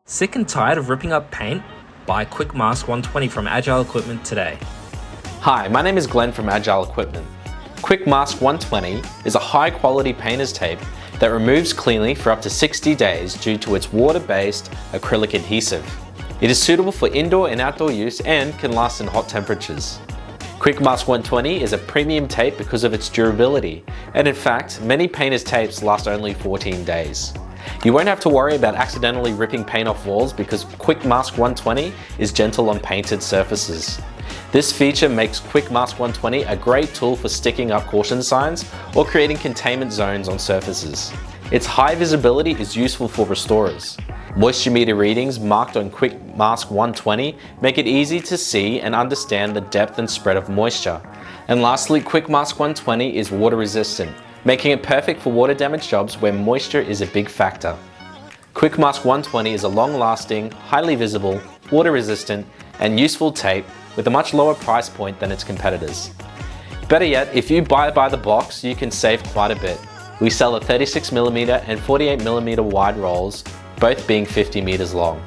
Sick and tired of ripping up paint? Buy Kwikmask 120 from Agile Equipment today. Hi, my name is Glenn from Agile Equipment. Kwikmask 120 is a high-quality painter's tape that removes cleanly for up to 60 days due to its water-based acrylic adhesive. It is suitable for indoor and outdoor use and can last in hot temperatures. Kwikmask 120 is a premium tape because of its durability, and in fact, many painter's tapes last only 14 days. You won't have to worry about accidentally ripping paint off walls because Kwikmask 120 is gentle on painted surfaces. This feature makes Kwikmask 120 a great tool for sticking up caution signs or creating containment zones on surfaces. Its high visibility is useful for restorers. Moisture meter readings marked on Kwikmask 120 make it easy to see and understand the depth and spread of moisture. And lastly, Kwikmask 120 is water resistant, making it perfect for water damage jobs where moisture is a big factor. Kwikmask 120 is a long-lasting, highly visible, water-resistant, and useful tape with a much lower price point than its competitors. Better yet, if you buy it by the box, you can save quite a bit. We sell a 36mm and 48mm wide rolls, both being 50 meters long.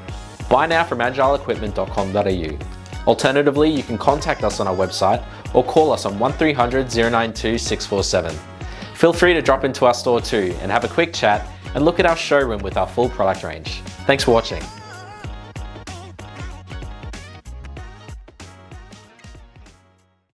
Buy now from agileequipment.com.au. Alternatively, you can contact us on our website or call us on 1300 092 647. Feel free to drop into our store too and have a quick chat and look at our showroom with our full product range. Thanks for watching.